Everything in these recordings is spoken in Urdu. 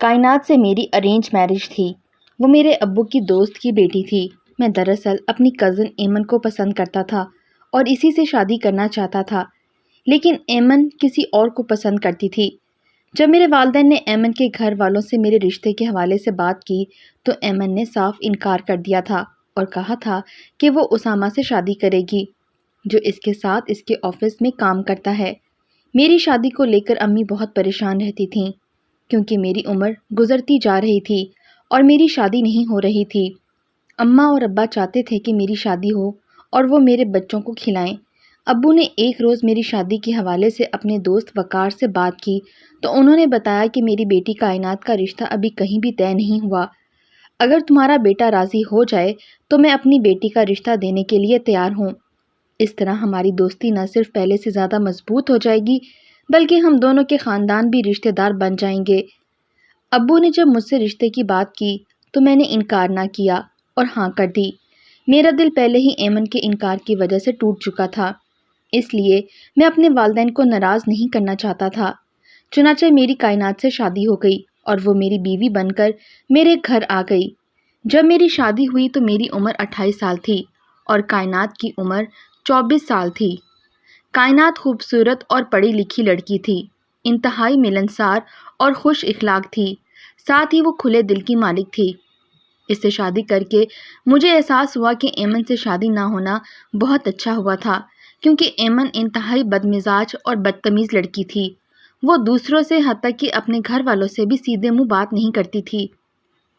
کائنات سے میری ارینج میرج تھی۔ وہ میرے ابو کی دوست کی بیٹی تھی۔ میں دراصل اپنی کزن ایمن کو پسند کرتا تھا اور اسی سے شادی کرنا چاہتا تھا، لیکن ایمن کسی اور کو پسند کرتی تھی۔ جب میرے والدین نے ایمن کے گھر والوں سے میرے رشتے کے حوالے سے بات کی تو ایمن نے صاف انکار کر دیا تھا اور کہا تھا کہ وہ اسامہ سے شادی کرے گی، جو اس کے ساتھ اس کے آفس میں کام کرتا ہے۔ میری شادی کو لے کر امی بہت پریشان رہتی تھیں کیونکہ میری عمر گزرتی جا رہی تھی اور میری شادی نہیں ہو رہی تھی۔ اماں اور ابا چاہتے تھے کہ میری شادی ہو اور وہ میرے بچوں کو کھلائیں۔ ابو نے ایک روز میری شادی کے حوالے سے اپنے دوست وقار سے بات کی تو انہوں نے بتایا کہ میری بیٹی کائنات کا رشتہ ابھی کہیں بھی طے نہیں ہوا۔ اگر تمہارا بیٹا راضی ہو جائے تو میں اپنی بیٹی کا رشتہ دینے کے لیے تیار ہوں۔ اس طرح ہماری دوستی نہ صرف پہلے سے زیادہ مضبوط ہو جائے گی بلکہ ہم دونوں کے خاندان بھی رشتہ دار بن جائیں گے۔ ابو نے جب مجھ سے رشتے کی بات کی تو میں نے انکار نہ کیا اور ہاں کر دی۔ میرا دل پہلے ہی ایمن کے انکار کی وجہ سے ٹوٹ چکا تھا، اس لیے میں اپنے والدین کو ناراض نہیں کرنا چاہتا تھا۔ چنانچہ میری کائنات سے شادی ہو گئی اور وہ میری بیوی بن کر میرے گھر آ گئی۔ جب میری شادی ہوئی تو میری عمر 28 سال تھی اور کائنات کی عمر 24 سال تھی۔ کائنات خوبصورت اور پڑھی لکھی لڑکی تھی، انتہائی ملنسار اور خوش اخلاق تھی، ساتھ ہی وہ کھلے دل کی مالک تھی۔ اس سے شادی کر کے مجھے احساس ہوا کہ ایمن سے شادی نہ ہونا بہت اچھا ہوا تھا، کیونکہ ایمن انتہائی بدمزاج اور بدتمیز لڑکی تھی۔ وہ دوسروں سے حتیٰ کہ اپنے گھر والوں سے بھی سیدھے منہ بات نہیں کرتی تھی۔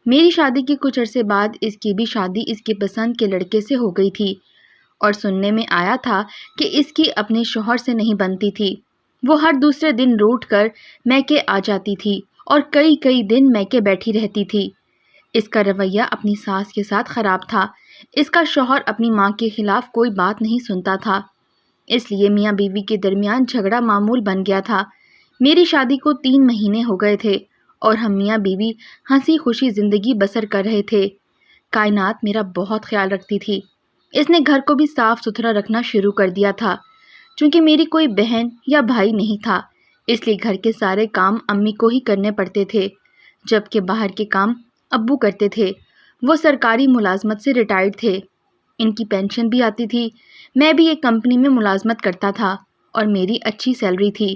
میری شادی کے کچھ عرصے بعد اس کی بھی شادی اس کی پسند کے لڑکے سے ہو گئی تھی اور سننے میں آیا تھا کہ اس کی اپنے شوہر سے نہیں بنتی تھی۔ وہ ہر دوسرے دن روٹھ کر میکے آ جاتی تھی اور کئی دن میکے بیٹھی رہتی تھی۔ اس کا رویہ اپنی ساس کے ساتھ خراب تھا۔ اس کا شوہر اپنی ماں کے خلاف کوئی بات نہیں سنتا تھا، اس لیے میاں بیوی کے درمیان جھگڑا معمول بن گیا تھا۔ میری شادی کو 3 مہینے ہو گئے تھے اور ہم میاں بیوی ہنسی خوشی زندگی بسر کر رہے تھے۔ کائنات میرا بہت خیال رکھتی تھی۔ اس نے گھر کو بھی صاف ستھرا رکھنا شروع کر دیا تھا۔ چونکہ میری کوئی بہن یا بھائی نہیں تھا، اس لیے گھر کے سارے کام امی کو ہی کرنے پڑتے تھے، جبکہ باہر کے کام ابو کرتے تھے۔ وہ سرکاری ملازمت سے ریٹائرڈ تھے، ان کی پینشن بھی آتی تھی۔ میں بھی ایک کمپنی میں ملازمت کرتا تھا اور میری اچھی سیلری تھی۔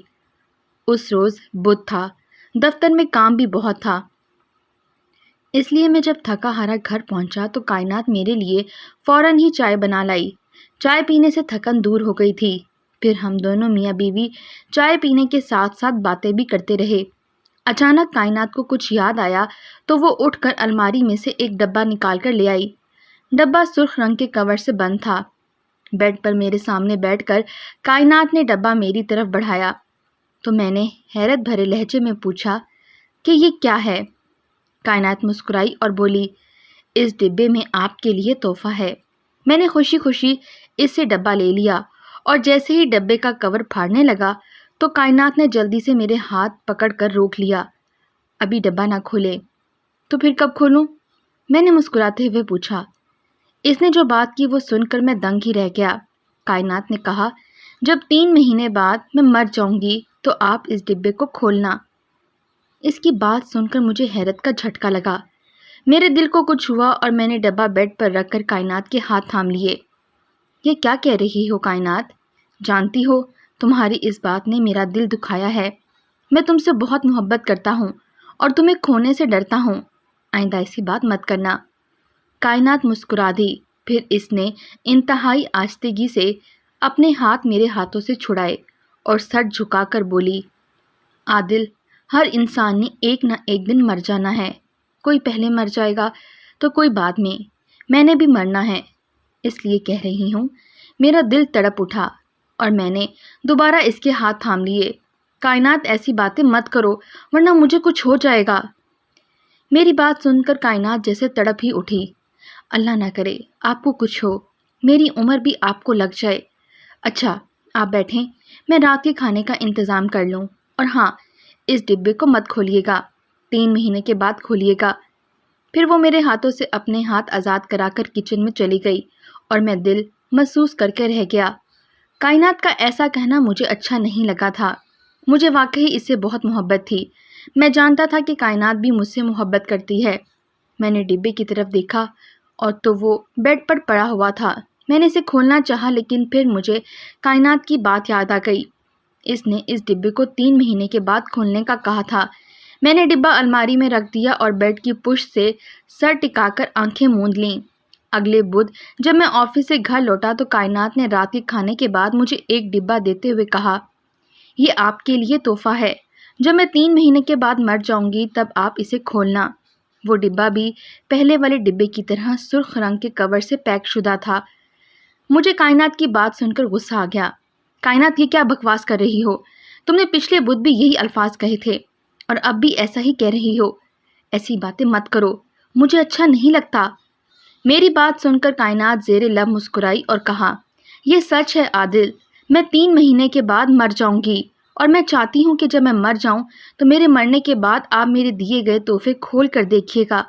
اس روز بدھ تھا، دفتر میں کام بھی بہت تھا، اس لیے میں جب تھکا ہارا گھر پہنچا تو کائنات میرے لیے فوراً ہی چائے بنا لائی۔ چائے پینے سے تھکن دور ہو گئی تھی۔ پھر ہم دونوں میاں بیوی چائے پینے کے ساتھ ساتھ باتیں بھی کرتے رہے۔ اچانک کائنات کو کچھ یاد آیا تو وہ اٹھ کر الماری میں سے ایک ڈبہ نکال کر لے آئی۔ ڈبہ سرخ رنگ کے کور سے بند تھا۔ بیڈ پر میرے سامنے بیٹھ کر کائنات نے ڈبہ میری طرف بڑھایا تو میں نے حیرت بھرے لہجے میں پوچھا کہ یہ کیا ہے؟ کائنات مسکرائی اور بولی، اس ڈبے میں آپ کے لیے تحفہ ہے۔ میں نے خوشی خوشی اس سے ڈبہ لے لیا اور جیسے ہی ڈبے کا کور پھاڑنے لگا تو کائنات نے جلدی سے میرے ہاتھ پکڑ کر روک لیا۔ ابھی ڈبہ نہ کھولے تو پھر کب کھولوں؟ میں نے مسکراتے ہوئے پوچھا۔ اس نے جو بات کی وہ سن کر میں دنگ ہی رہ گیا۔ کائنات نے کہا، جب 3 مہینے بعد میں مر جاؤں گی تو آپ اس ڈبے کو کھولنا۔ اس کی بات سن کر مجھے حیرت کا جھٹکا لگا۔ میرے دل کو کچھ ہوا اور میں نے ڈبہ بیڈ پر رکھ کر کائنات کے ہاتھ تھام لیے۔ یہ کیا کہہ رہی ہو کائنات؟ جانتی ہو تمہاری اس بات نے میرا دل دکھایا ہے۔ میں تم سے بہت محبت کرتا ہوں اور تمہیں کھونے سے ڈرتا ہوں، آئندہ ایسی بات مت کرنا۔ کائنات مسکرا دی، پھر اس نے انتہائی آہستگی سے اپنے ہاتھ میرے ہاتھوں سے چھڑائے اور سر جھکا کر بولی، عادل، ہر انسان نے ایک نہ ایک دن مر جانا ہے، کوئی پہلے مر جائے گا تو کوئی بعد میں نے بھی مرنا ہے، اس لیے کہہ رہی ہوں۔ میرا دل تڑپ اٹھا اور میں نے دوبارہ اس کے ہاتھ تھام لیے۔ کائنات ایسی باتیں مت کرو ورنہ مجھے کچھ ہو جائے گا۔ میری بات سن کر کائنات جیسے تڑپ ہی اٹھی۔ اللہ نہ کرے آپ کو کچھ ہو، میری عمر بھی آپ کو لگ جائے۔ اچھا آپ بیٹھیں، میں رات کے کھانے کا انتظام کر لوں، اور ہاں اس ڈبے کو مت کھولیے گا، 3 مہینے کے بعد کھولیے گا۔ پھر وہ میرے ہاتھوں سے اپنے ہاتھ آزاد کرا کر کچن میں چلی گئی اور میں دل محسوس کر کے رہ گیا۔ کائنات کا ایسا کہنا مجھے اچھا نہیں لگا تھا۔ مجھے واقعی اس سے بہت محبت تھی۔ میں جانتا تھا کہ کائنات بھی مجھ سے محبت کرتی ہے۔ میں نے ڈبے کی طرف دیکھا اور تو وہ بیڈ پر پڑا ہوا تھا۔ میں نے اسے کھولنا چاہا لیکن پھر مجھے کائنات کی بات یاد آ گئی۔ اس نے اس ڈبے کو 3 مہینے کے بعد کھولنے کا کہا تھا۔ میں نے ڈبہ الماری میں رکھ دیا اور بیڈ کی پشت سے سر ٹکا کر آنکھیں موند لیں۔ اگلے بدھ جب میں آفس سے گھر لوٹا تو کائنات نے رات کے کھانے کے بعد مجھے ایک ڈبہ دیتے ہوئے کہا، یہ آپ کے لیے تحفہ ہے، جب میں 3 مہینے کے بعد مر جاؤں گی تب آپ اسے کھولنا۔ وہ ڈبہ بھی پہلے والے ڈبے کی طرح سرخ رنگ کے کور سے پیک شدہ تھا۔ مجھے کائنات کی بات سن کر غصہ آ گیا۔ کائنات، یہ کیا بکواس کر رہی ہو؟ تم نے پچھلے بدھ بھی یہی الفاظ کہے تھے اور اب بھی ایسا ہی کہہ رہی ہو۔ ایسی باتیں مت کرو، مجھے اچھا نہیں لگتا۔ میری بات سن کر کائنات زیر لب مسکرائی اور کہا، یہ سچ ہے عادل، میں 3 مہینے کے بعد مر جاؤں گی اور میں چاہتی ہوں کہ جب میں مر جاؤں تو میرے مرنے کے بعد آپ میرے دیے گئے تحفے کھول کر دیکھیے گا۔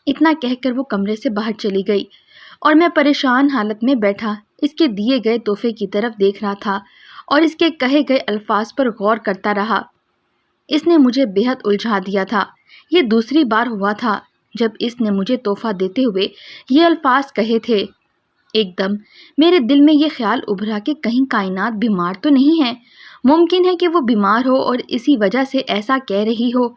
اتنا کہہ کر وہ کمرے سے باہر چلی گئی اور میں پریشان حالت میں بیٹھا اس کے دیے گئے تحفے کی طرف دیکھ رہا تھا اور اس کے کہے گئے الفاظ پر غور کرتا رہا۔ اس نے مجھے بے حد الجھا دیا تھا۔ یہ دوسری بار ہوا تھا جب اس نے مجھے تحفہ دیتے ہوئے یہ الفاظ کہے تھے۔ ایک دم میرے دل میں یہ خیال ابھرا کہ کہیں کائنات بیمار تو نہیں ہے؟ ممکن ہے کہ وہ بیمار ہو اور اسی وجہ سے ایسا کہہ رہی ہو۔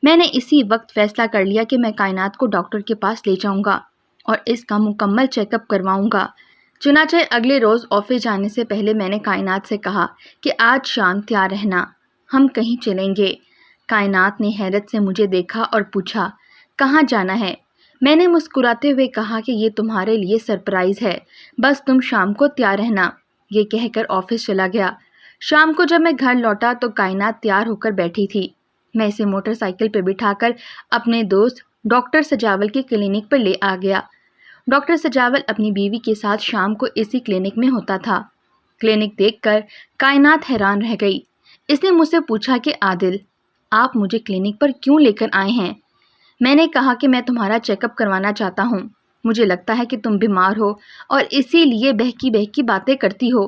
میں نے اسی وقت فیصلہ کر لیا کہ میں کائنات کو ڈاکٹر کے پاس لے جاؤں گا اور اس کا مکمل چیک اپ کرواؤں گا۔ چنانچہ اگلے روز آفس جانے سے پہلے میں نے کائنات سے کہا کہ آج شام تیار رہنا، ہم کہیں چلیں گے۔ کائنات نے حیرت سے مجھے دیکھا اور پوچھا، کہاں جانا ہے؟ میں نے مسکراتے ہوئے کہا کہ یہ تمہارے لیے سرپرائز ہے، بس تم شام کو تیار رہنا۔ یہ کہہ کر آفس چلا گیا۔ شام کو جب میں گھر لوٹا تو کائنات تیار ہو کر بیٹھی تھی۔ میں اسے موٹر سائیکل پہ بٹھا کر اپنے دوست ڈاکٹر سجاول کے کلینک پر لے آ گیا۔ ڈاکٹر سجاول اپنی بیوی کے ساتھ شام کو اسی کلینک میں ہوتا تھا۔ کلینک دیکھ کر کائنات حیران رہ گئی۔ اس نے مجھ سے پوچھا کہ عادل، آپ مجھے کلینک پر کیوں لے کر آئے ہیں؟ میں نے کہا کہ میں تمہارا چیک اپ کروانا چاہتا ہوں۔ مجھے لگتا ہے کہ تم بیمار ہو اور اسی لیے بہکی بہکی باتیں کرتی ہو۔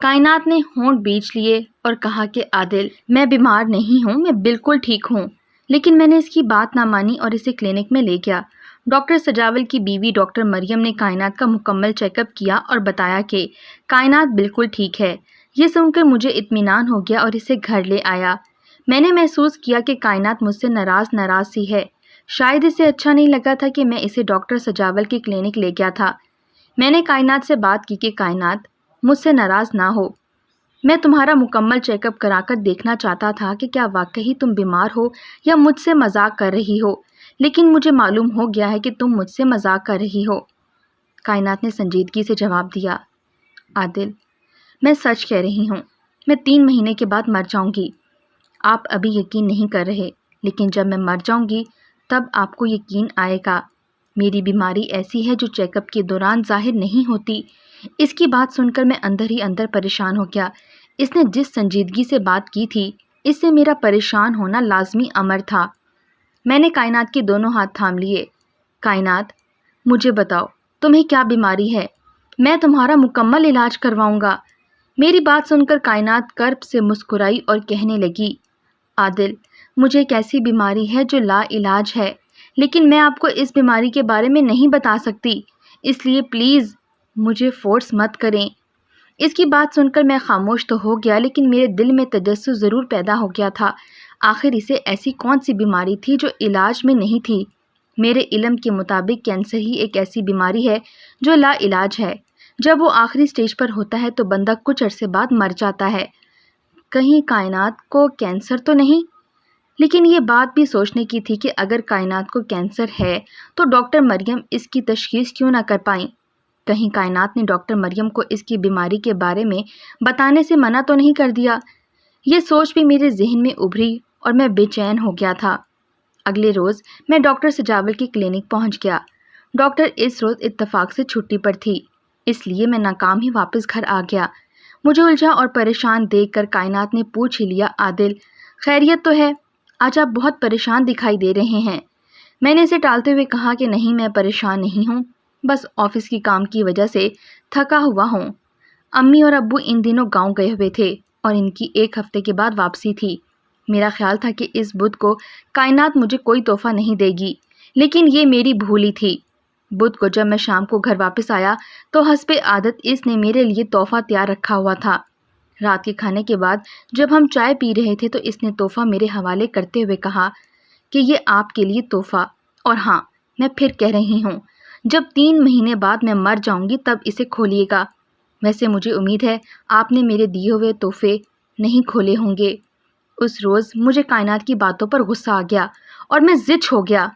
کائنات نے ہونٹ بیچ لیے اور کہا کہ عادل، میں بیمار نہیں ہوں، میں بالکل ٹھیک ہوں۔ لیکن میں نے اس کی بات نہ مانی اور اسے کلینک میں لے گیا۔ ڈاکٹر سجاول کی بیوی ڈاکٹر مریم نے کائنات کا مکمل چیک اپ کیا اور بتایا کہ کائنات بالکل ٹھیک ہے۔ یہ سن کر مجھے اطمینان ہو گیا اور اسے گھر لے آیا۔ میں نے محسوس کیا کہ کائنات مجھ سے ناراض سی ہے۔ شاید اسے اچھا نہیں لگا تھا کہ میں اسے ڈاکٹر سجاول کی کلینک لے گیا تھا۔ میں نے کائنات سے بات کی کہ کائنات، مجھ سے ناراض نہ ہو، میں تمہارا مکمل چیک اپ کرا کر دیکھنا چاہتا تھا کہ کیا واقعی تم بیمار ہو یا مجھ سے مذاق کر رہی ہو، لیکن مجھے معلوم ہو گیا ہے کہ تم مجھ سے مذاق کر رہی ہو۔ کائنات نے سنجیدگی سے جواب دیا، عادل، میں سچ کہہ رہی ہوں، میں 3 مہینے کے بعد مر جاؤں گی۔ آپ ابھی یقین نہیں کر رہے، لیکن جب میں مر جاؤں گی تب آپ کو یقین آئے گا۔ میری بیماری ایسی ہے جو چیک اپ کے دوران ظاہر نہیں ہوتی۔ اس کی بات سن کر میں اندر ہی اندر پریشان ہو گیا۔ اس نے جس سنجیدگی سے بات کی تھی، اس سے میرا پریشان ہونا لازمی امر تھا۔ میں نے کائنات کے دونوں ہاتھ تھام لیے۔ کائنات، مجھے بتاؤ، تمہیں کیا بیماری ہے؟ میں تمہارا مکمل علاج کرواؤں گا۔ میری بات سن کر کائنات کرب سے مسکرائی اور کہنے لگی، عادل، مجھے ایک ایسی بیماری ہے جو لا علاج ہے، لیکن میں آپ کو اس بیماری کے بارے میں نہیں بتا سکتی، اس لیے پلیز مجھے فورس مت کریں۔ اس کی بات سن کر میں خاموش تو ہو گیا، لیکن میرے دل میں تجسس ضرور پیدا ہو گیا تھا۔ آخر اسے ایسی کون سی بیماری تھی جو علاج میں نہیں تھی؟ میرے علم کے مطابق کینسر ہی ایک ایسی بیماری ہے جو لا علاج ہے۔ جب وہ آخری سٹیج پر ہوتا ہے تو بندہ کچھ عرصے بعد مر جاتا ہے۔ کہیں کائنات کو کینسر تو نہیں؟ لیکن یہ بات بھی سوچنے کی تھی کہ اگر کائنات کو کینسر ہے تو ڈاکٹر مریم اس کی تشخیص کیوں نہ کر پائیں؟ کہیں کائنات نے ڈاکٹر مریم کو اس کی بیماری کے بارے میں بتانے سے منع تو نہیں کر دیا؟ یہ سوچ بھی میرے ذہن میں ابھری اور میں بے چین ہو گیا تھا۔ اگلے روز میں ڈاکٹر سجاول کی کلینک پہنچ گیا۔ ڈاکٹر اس روز اتفاق سے چھٹی پر تھی، اس لیے میں ناکام ہی واپس گھر آ گیا۔ مجھے الجھا اور پریشان دیکھ کر کائنات نے پوچھ ہی لیا، عادل، خیریت تو ہے؟ آج آپ بہت پریشان دکھائی دے رہے ہیں۔ میں نے اسے ٹالتے ہوئے کہا کہ نہیں، میں پریشان نہیں ہوں، بس آفس کی کام کی وجہ سے تھکا ہوا ہوں۔ امی اور ابو ان دنوں گاؤں گئے ہوئے تھے اور ان کی 1 ہفتے کے بعد واپسی تھی۔ میرا خیال تھا کہ اس بدھ کو کائنات مجھے کوئی تحفہ نہیں دے گی، لیکن یہ میری بھول ہی تھی۔ بدھ کو جب میں شام کو گھر واپس آیا تو حسب عادت اس نے میرے لیے تحفہ تیار رکھا ہوا تھا۔ رات کے کھانے کے بعد جب ہم چائے پی رہے تھے تو اس نے تحفہ میرے حوالے کرتے ہوئے کہا کہ یہ آپ کے لیے تحفہ، اور ہاں، میں پھر کہہ رہی ہوں، جب 3 مہینے بعد میں مر جاؤں گی تب اسے کھولیے گا۔ ویسے مجھے امید ہے آپ نے میرے دیے ہوئے تحفے نہیں کھولے ہوں گے۔ اس روز مجھے کائنات کی باتوں پر غصہ آ گیا اور میں ضد ہو گیا۔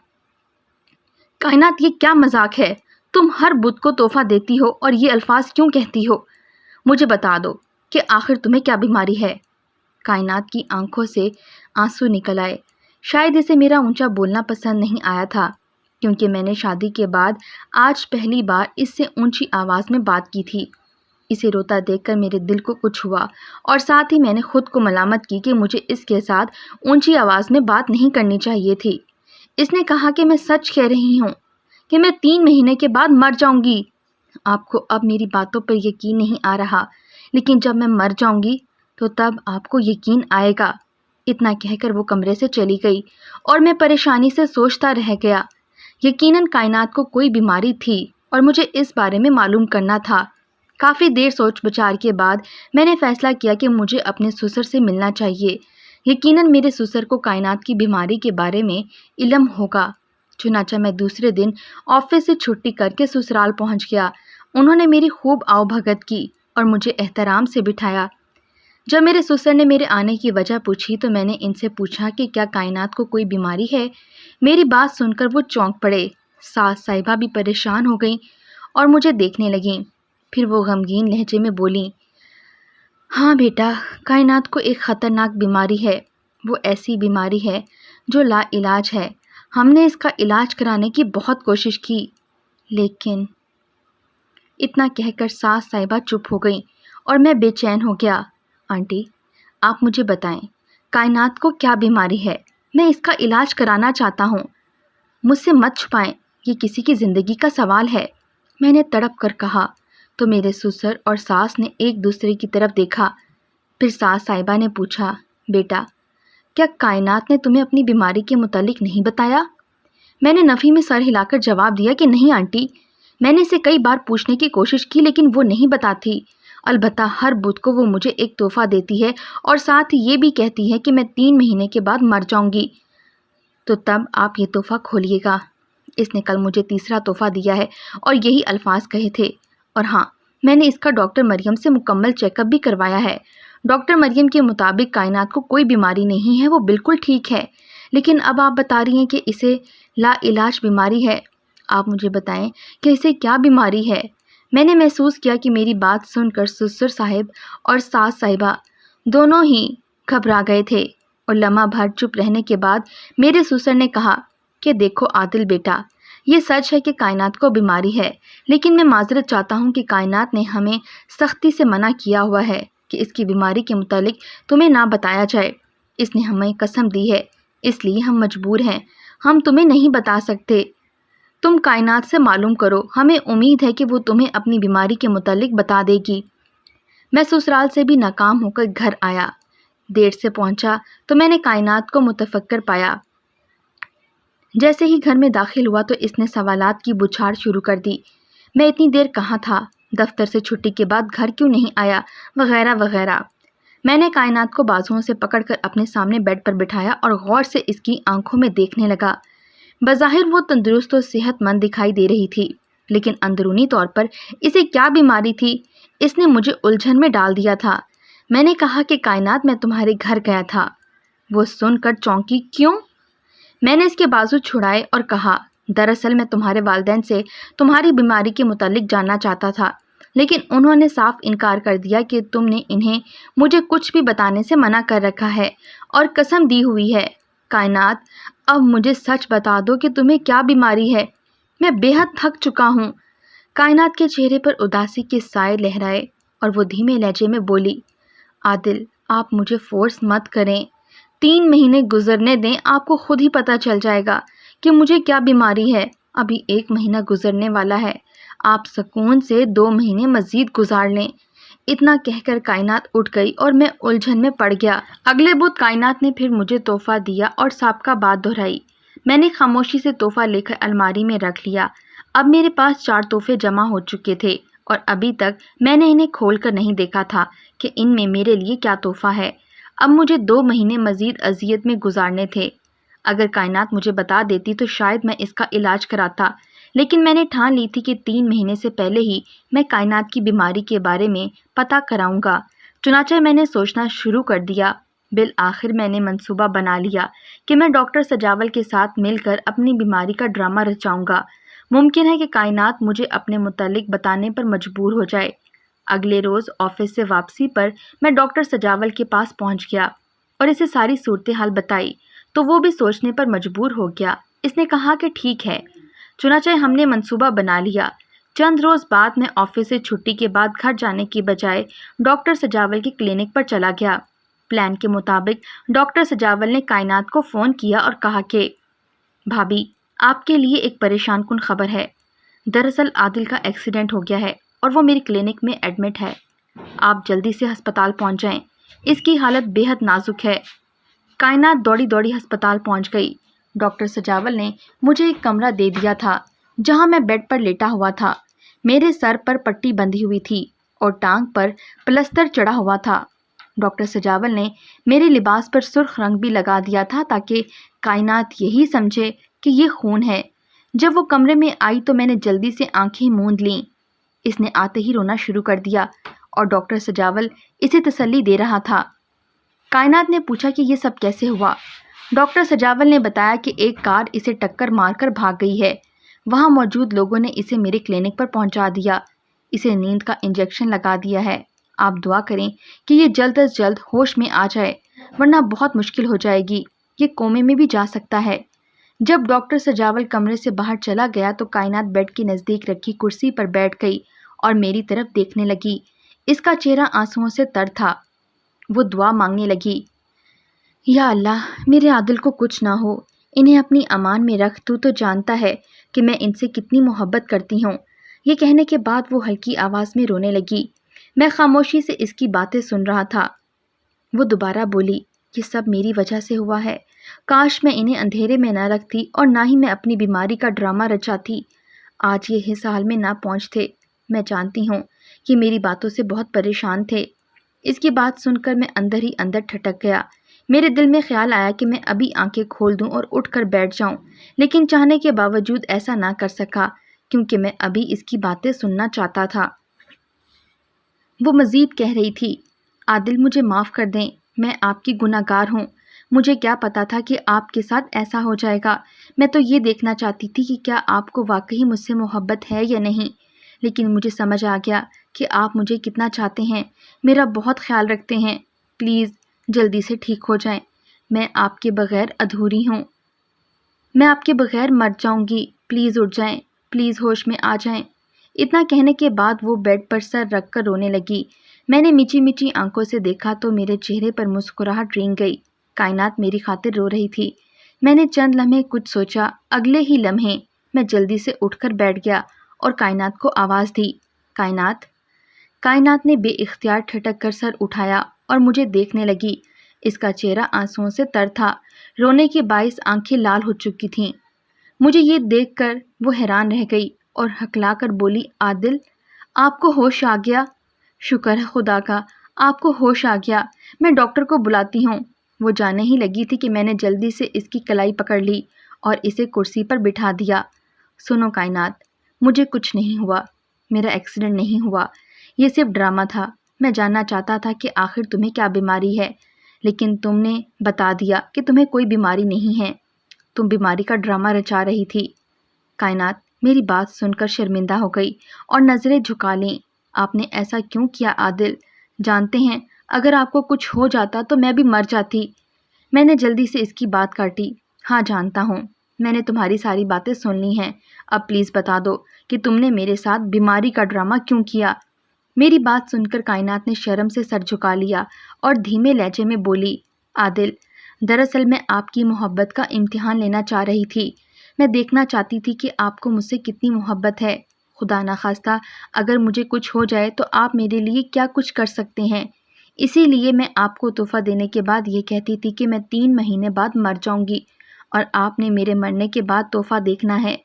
کائنات، یہ کیا مذاق ہے؟ تم ہر بدھ کو تحفہ دیتی ہو اور یہ الفاظ کیوں کہتی ہو؟ مجھے بتا دو کہ آخر تمہیں کیا بیماری ہے؟ کائنات کی آنکھوں سے آنسو نکل آئے۔ شاید اسے میرا اونچا بولنا پسند نہیں آیا تھا، کیونکہ میں نے شادی کے بعد آج پہلی بار اس سے اونچی آواز میں بات کی تھی۔ اسے روتا دیکھ کر میرے دل کو کچھ ہوا اور ساتھ ہی میں نے خود کو ملامت کی کہ مجھے اس کے ساتھ اونچی آواز میں بات نہیں کرنی چاہیے تھی۔ اس نے کہا کہ میں سچ کہہ رہی ہوں کہ میں 3 مہینے کے بعد مر جاؤں گی۔ آپ کو اب میری باتوں پر یقین نہیں آ رہا، لیکن جب میں مر جاؤں گی تو تب آپ کو یقین آئے گا۔ اتنا کہہ کر وہ کمرے سے چلی گئی اور میں پریشانی سے سوچتا رہ گیا۔ یقیناً کائنات کو کوئی بیماری تھی اور مجھے اس بارے میں معلوم کرنا تھا۔ کافی دیر سوچ بچار کے بعد میں نے فیصلہ کیا کہ مجھے اپنے سسر سے ملنا چاہیے۔ یقیناً میرے سسر کو کائنات کی بیماری کے بارے میں علم ہوگا۔ چنانچہ میں دوسرے دن آفس سے چھٹی کر کے سسرال پہنچ گیا۔ انہوں نے میری خوب آؤ بھگت کی اور مجھے احترام سے بٹھایا۔ جب میرے سسر نے میرے آنے کی وجہ پوچھی تو میں نے ان سے پوچھا کہ کیا کائنات کو کوئی بیماری ہے۔ میری بات سن کر وہ چونک پڑے۔ ساس صاحبہ بھی پریشان ہو گئیں اور مجھے دیکھنے لگیں۔ پھر وہ غمگین لہجے میں بولیں، ہاں بیٹا، کائنات کو ایک خطرناک بیماری ہے۔ وہ ایسی بیماری ہے جو لا علاج ہے۔ ہم نے اس کا علاج کرانے کی بہت کوشش کی، لیکن… اتنا کہہ کر ساس صاحبہ چپ ہو گئیں اور میں بے چین ہو گیا۔ آنٹی، آپ مجھے بتائیں، کائنات کو کیا بیماری ہے؟ میں اس کا علاج کرانا چاہتا ہوں۔ مجھ سے مت چھپائیں، یہ کسی کی زندگی کا سوال ہے، میں نے تڑپ کر کہا۔ تو میرے سسر اور ساس نے ایک دوسرے کی طرف دیکھا۔ پھر ساس صاحبہ نے پوچھا، بیٹا، کیا کائنات نے تمہیں اپنی بیماری کے متعلق نہیں بتایا؟ میں نے نفی میں سر ہلا کر جواب دیا کہ نہیں آنٹی، میں نے اسے کئی بار پوچھنے کی کوشش کی لیکن وہ نہیں بتاتی۔ البتہ ہر بدھ کو وہ مجھے ایک تحفہ دیتی ہے اور ساتھ ہی یہ بھی کہتی ہے کہ میں 3 مہینے کے بعد مر جاؤں گی، تو تب آپ یہ تحفہ کھولیے گا۔ اس نے کل مجھے تیسرا تحفہ دیا ہے اور یہی الفاظ کہے تھے۔ اور ہاں، میں نے اس کا ڈاکٹر مریم سے مکمل چیک اپ بھی کروایا ہے۔ ڈاکٹر مریم کے مطابق کائنات کو کوئی بیماری نہیں ہے، وہ بالکل ٹھیک ہے۔ لیکن اب آپ بتا رہی ہیں کہ اسے لا علاج بیماری ہے۔ آپ مجھے بتائیں کہ اسے کیا بیماری ہے؟ میں نے محسوس کیا کہ میری بات سن کر سسر صاحب اور ساس صاحبہ دونوں ہی گھبرا گئے تھے، اور لمحہ بھر چپ رہنے کے بعد میرے سسر نے کہا کہ دیکھو عادل بیٹا، یہ سچ ہے کہ کائنات کو بیماری ہے، لیکن میں معذرت چاہتا ہوں کہ کائنات نے ہمیں سختی سے منع کیا ہوا ہے کہ اس کی بیماری کے متعلق تمہیں نہ بتایا جائے۔ اس نے ہمیں قسم دی ہے، اس لیے ہم مجبور ہیں، ہم تمہیں نہیں بتا سکتے۔ تم کائنات سے معلوم کرو، ہمیں امید ہے کہ وہ تمہیں اپنی بیماری کے متعلق بتا دے گی۔ میں سسرال سے بھی ناکام ہو کر گھر آیا۔ دیر سے پہنچا تو میں نے کائنات کو متفکر پایا۔ جیسے ہی گھر میں داخل ہوا تو اس نے سوالات کی بچھاڑ شروع کر دی۔ میں اتنی دیر کہاں تھا؟ دفتر سے چھٹی کے بعد گھر کیوں نہیں آیا؟ وغیرہ وغیرہ۔ میں نے کائنات کو بازوؤں سے پکڑ کر اپنے سامنے بیڈ پر بٹھایا اور غور سے اس کی آنکھوں میں دیکھنے لگا۔ بظاہر وہ تندرست و صحت مند دکھائی دے رہی تھی، لیکن اندرونی طور پر اسے کیا بیماری تھی، اس نے مجھے الجھن میں ڈال دیا تھا۔ میں نے کہا کہ کائنات، میں تمہارے گھر گیا تھا۔ وہ سن کر چونکی، کیوں؟ میں نے اس کے بازو چھڑائے اور کہا، دراصل میں تمہارے والدین سے تمہاری بیماری کے متعلق جاننا چاہتا تھا، لیکن انہوں نے صاف انکار کر دیا کہ تم نے انہیں مجھے کچھ بھی بتانے سے منع کر رکھا ہے اور قسم دی ہوئی ہے۔ کائنات، اب مجھے سچ بتا دو کہ تمہیں کیا بیماری ہے، میں بے حد تھک چکا ہوں۔ کائنات کے چہرے پر اداسی کے سائے لہرائے اور وہ دھیمے لہجے میں بولی، عادل، آپ مجھے فورس مت کریں، 3 مہینے گزرنے دیں، آپ کو خود ہی پتہ چل جائے گا کہ مجھے کیا بیماری ہے۔ ابھی 1 مہینہ گزرنے والا ہے، آپ سکون سے 2 مہینے مزید گزار لیں۔ اتنا کہہ کر کائنات اٹھ گئی اور میں الجھن میں پڑ گیا۔ اگلے بدھ کائنات نے پھر مجھے تحفہ دیا اور سابقہ بات دہرائی۔ میں نے خاموشی سے تحفہ لے کر الماری میں رکھ لیا۔ اب میرے پاس 4 تحفے جمع ہو چکے تھے اور ابھی تک میں نے انہیں کھول کر نہیں دیکھا تھا کہ ان میں میرے لیے کیا تحفہ ہے۔ اب مجھے 2 مہینے مزید اذیت میں گزارنے تھے۔ اگر کائنات مجھے بتا دیتی تو شاید میں اس کا علاج کراتا، لیکن میں نے ٹھان لی تھی کہ 3 مہینے سے پہلے ہی میں کائنات کی بیماری کے بارے میں پتہ کراؤں گا۔ چنانچہ میں نے سوچنا شروع کر دیا۔ بالآخر میں نے منصوبہ بنا لیا کہ میں ڈاکٹر سجاول کے ساتھ مل کر اپنی بیماری کا ڈرامہ رچاؤں گا۔ ممکن ہے کہ کائنات مجھے اپنے متعلق بتانے پر مجبور ہو جائے۔ اگلے روز آفس سے واپسی پر میں ڈاکٹر سجاول کے پاس پہنچ گیا اور اسے ساری صورتحال بتائی تو وہ بھی سوچنے پر مجبور ہو گیا۔ اس نے کہا کہ ٹھیک ہے۔ چنانچہ ہم نے منصوبہ بنا لیا۔ چند روز بعد میں آفس سے چھٹی کے بعد گھر جانے کی بجائے ڈاکٹر سجاول کی کلینک پر چلا گیا۔ پلان کے مطابق ڈاکٹر سجاول نے کائنات کو فون کیا اور کہا کہ بھابھی، آپ کے لیے ایک پریشان کن خبر ہے۔ دراصل عادل کا ایکسیڈنٹ ہو گیا ہے اور وہ میری کلینک میں ایڈمٹ ہے۔ آپ جلدی سے ہسپتال پہنچ جائیں، اس کی حالت بے حد نازک ہے۔ کائنات دوڑی دوڑی ہسپتال پہنچ گئی۔ ڈاکٹر سجاول نے مجھے ایک کمرہ دے دیا تھا جہاں میں بیڈ پر لیٹا ہوا تھا۔ میرے سر پر پٹی بندھی ہوئی تھی اور ٹانگ پر پلستر چڑھا ہوا تھا۔ ڈاکٹر سجاول نے میرے لباس پر سرخ رنگ بھی لگا دیا تھا تاکہ کائنات یہی سمجھے کہ یہ خون ہے۔ جب وہ کمرے میں آئی تو میں نے جلدی سے آنکھیں موند لیں۔ اس نے آتے ہی رونا شروع کر دیا اور ڈاکٹر سجاول اسے تسلی دے رہا تھا۔ کائنات نے پوچھا کہ یہ سب کیسے ہوا؟ ڈاکٹر سجاول نے بتایا کہ ایک کار اسے ٹکر مار کر بھاگ گئی ہے۔ وہاں موجود لوگوں نے اسے میرے کلینک پر پہنچا دیا۔ اسے نیند کا انجیکشن لگا دیا ہے۔ آپ دعا کریں کہ یہ جلد از جلد ہوش میں آ جائے، ورنہ بہت مشکل ہو جائے گی، یہ کومے میں بھی جا سکتا ہے۔ جب ڈاکٹر سجاول کمرے سے باہر چلا گیا تو کائنات بیڈ کے نزدیک رکھی کرسی پر بیٹھ گئی اور میری طرف دیکھنے لگی۔ اس کا چہرہ آنسوؤں سے تر تھا۔ وہ دعا مانگنے لگی، یا اللہ، میرے عادل کو کچھ نہ ہو، انہیں اپنی امان میں رکھ، تو جانتا ہے کہ میں ان سے کتنی محبت کرتی ہوں۔ یہ کہنے کے بعد وہ ہلکی آواز میں رونے لگی۔ میں خاموشی سے اس کی باتیں سن رہا تھا۔ وہ دوبارہ بولی، یہ سب میری وجہ سے ہوا ہے۔ کاش میں انہیں اندھیرے میں نہ رکھتی اور نہ ہی میں اپنی بیماری کا ڈرامہ رچاتی۔ آج یہ اس حال میں نہ پہنچتے۔ میں جانتی ہوں کہ میری باتوں سے بہت پریشان تھے۔ اس کی بات سن کر میں اندر ہی اندر ٹھٹک گیا۔ میرے دل میں خیال آیا کہ میں ابھی آنکھیں کھول دوں اور اٹھ کر بیٹھ جاؤں، لیکن چاہنے کے باوجود ایسا نہ کر سکا کیونکہ میں ابھی اس کی باتیں سننا چاہتا تھا۔ وہ مزید کہہ رہی تھی، عادل مجھے معاف کر دیں، میں آپ کی گناہ گار ہوں۔ مجھے کیا پتا تھا کہ آپ کے ساتھ ایسا ہو جائے گا۔ میں تو یہ دیکھنا چاہتی تھی کہ کیا آپ کو واقعی مجھ سے محبت ہے یا نہیں، لیکن مجھے سمجھ آ گیا کہ آپ مجھے کتنا چاہتے ہیں، میرا بہت خیال رکھتے ہیں۔ پلیز جلدی سے ٹھیک ہو جائیں، میں آپ کے بغیر ادھوری ہوں، میں آپ کے بغیر مر جاؤں گی۔ پلیز اٹھ جائیں، پلیز ہوش میں آ جائیں۔ اتنا کہنے کے بعد وہ بیڈ پر سر رکھ کر رونے لگی۔ میں نے میچی میچی آنکھوں سے دیکھا تو میرے چہرے پر مسکراہٹ رنگ گئی۔ کائنات میری خاطر رو رہی تھی۔ میں نے چند لمحے کچھ سوچا، اگلے ہی لمحے میں جلدی سے اٹھ کر بیٹھ گیا اور کائنات کو آواز دی، کائنات۔ کائنات نے بے اختیار ٹھٹک کر سر اٹھایا اور مجھے دیکھنے لگی۔ اس کا چہرہ آنسوؤں سے تر تھا، رونے کے باعث آنکھیں لال ہو چکی تھیں۔ مجھے یہ دیکھ کر وہ حیران رہ گئی اور ہکلا کر بولی، عادل، آپ کو ہوش آ گیا؟ شکر ہے خدا کا، آپ کو ہوش آ گیا، میں ڈاکٹر کو بلاتی ہوں۔ وہ جانے ہی لگی تھی کہ میں نے جلدی سے اس کی کلائی پکڑ لی اور اسے کرسی پر بٹھا دیا۔ سنو کائنات، مجھے کچھ نہیں ہوا، میرا ایکسیڈنٹ نہیں ہوا، یہ صرف ڈرامہ تھا۔ میں جاننا چاہتا تھا کہ آخر تمہیں کیا بیماری ہے، لیکن تم نے بتا دیا کہ تمہیں کوئی بیماری نہیں ہے، تم بیماری کا ڈرامہ رچا رہی تھی۔ کائنات میری بات سن کر شرمندہ ہو گئی اور نظریں جھکا لیں۔ آپ نے ایسا کیوں کیا عادل؟ جانتے ہیں اگر آپ کو کچھ ہو جاتا تو میں بھی مر جاتی۔ میں نے جلدی سے اس کی بات کاٹی۔ ہاں جانتا ہوں، میں نے تمہاری ساری باتیں سن لی ہیں، اب پلیز بتا دو کہ تم نے میرے ساتھ بیماری کا ڈرامہ کیوں کیا۔ میری بات سن کر کائنات نے شرم سے سر جھکا لیا اور دھیمے لہجے میں بولی، عادل، دراصل میں آپ کی محبت کا امتحان لینا چاہ رہی تھی۔ میں دیکھنا چاہتی تھی کہ آپ کو مجھ سے کتنی محبت ہے۔ خدا نخواستہ اگر مجھے کچھ ہو جائے تو آپ میرے لیے کیا کچھ کر سکتے ہیں۔ اسی لیے میں آپ کو تحفہ دینے کے بعد یہ کہتی تھی کہ میں 3 مہینے بعد مر جاؤں گی، اور آپ نے میرے مرنے کے بعد تحفہ دیکھنا ہے۔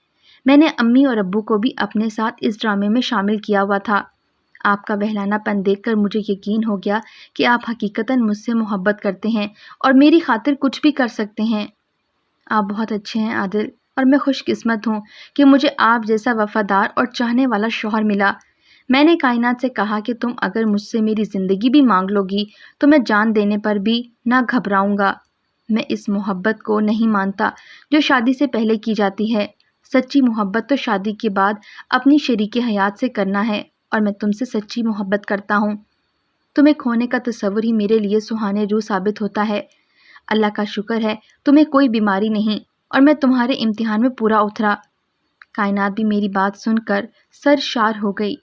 میں نے امی اور ابو کو بھی اپنے ساتھ اس ڈرامے میں شامل کیا ہوا تھا۔ آپ کا بہلانہ پن دیکھ کر مجھے یقین ہو گیا کہ آپ حقیقتاً مجھ سے محبت کرتے ہیں اور میری خاطر کچھ بھی کر سکتے ہیں۔ آپ بہت اچھے ہیں عادل، اور میں خوش قسمت ہوں کہ مجھے آپ جیسا وفادار اور چاہنے والا شوہر ملا۔ میں نے کائنات سے کہا کہ تم اگر مجھ سے میری زندگی بھی مانگ لو گی تو میں جان دینے پر بھی نہ گھبراؤں گا۔ میں اس محبت کو نہیں مانتا جو شادی سے پہلے کی جاتی ہے۔ سچی محبت تو شادی کے بعد اپنی شریک حیات سے کرنا ہے، اور میں تم سے سچی محبت کرتا ہوں۔ تمہیں کھونے کا تصور ہی میرے لیے سہانے روح ثابت ہوتا ہے۔ اللہ کا شکر ہے تمہیں کوئی بیماری نہیں، اور میں تمہارے امتحان میں پورا اترا۔ کائنات بھی میری بات سن کر سرشار ہو گئی۔